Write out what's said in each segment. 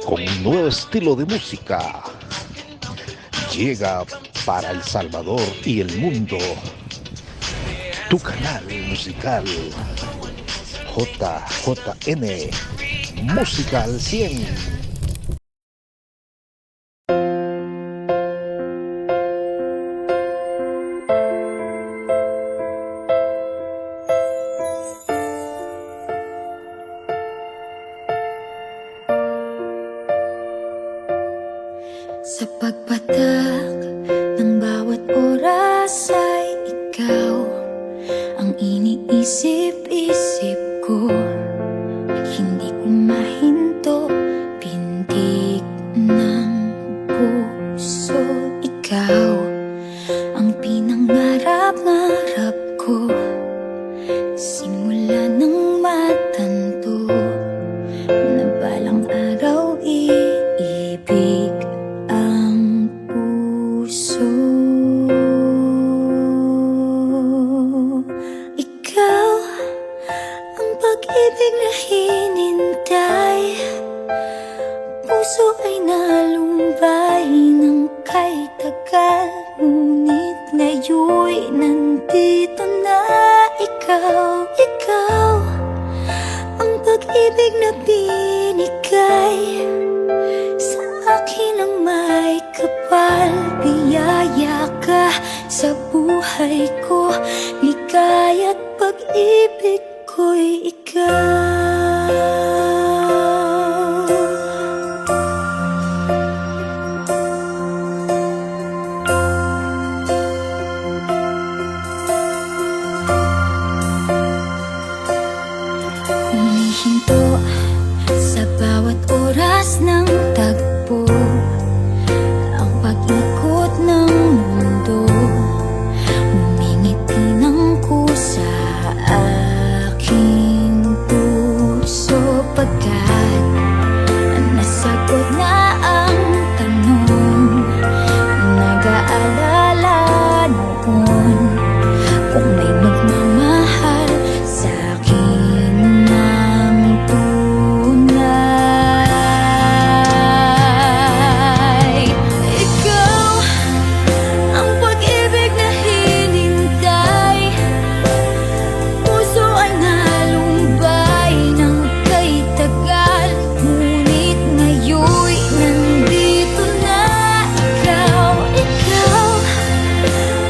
con un nuevo estilo de música. Llega para El Salvador y el mundo tu canal musical JJN Música al 100. Sa pagpatak ng bawat oras ay ikaw ang iniisip-isip ko. Hindi ko mahinto, pintig ng puso. Ikaw ang pinangarap-ngarap ko, simula ng matanto na balang araw iibig ang puso. Ikaw ang pag-ibig na hinintay, puso ay nalumbay ng kay tagal, ngunit ngayon'y nandito na ikaw. Ikaw ang pag-ibig na binigay sa akin ang may kapal. Biyaya ka sa buhay ko, ligaya't pag-ibig ko'y ikaw. Humihinto sa bawat oras ng tagpo, ang pag-ikot ng mundo, ngumingiti ng kusa aking puso. Pagkat nasagot na ang tanong, nag-aalala noon kung may magmamahal sa'kin ng tunay. Ikaw ang pag-ibig na hinintay, puso ay nalumbay ng kay tagal, ngunit ngayon'y nandito na ikaw. Ikaw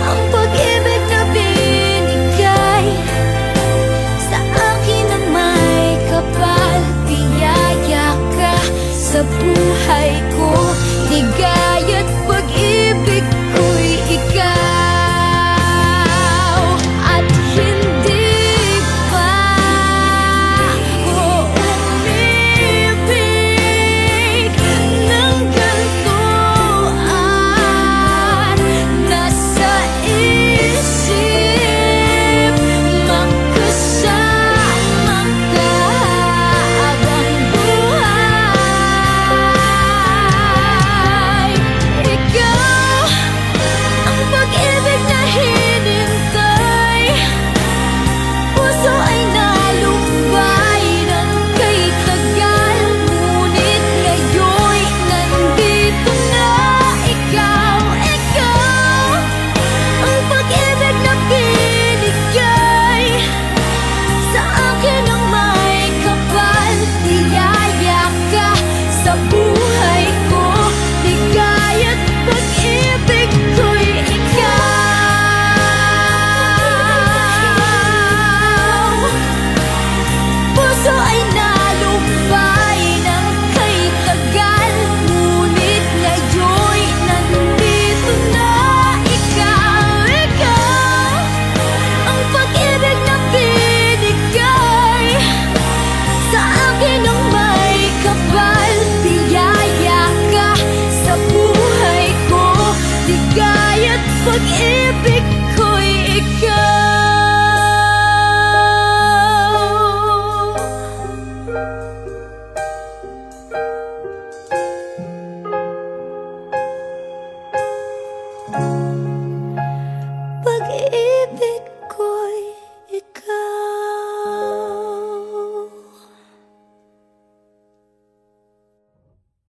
ang pag-ibig na binigay sa akin ang may kapal. Biyaya ka sa buhay ko, ligay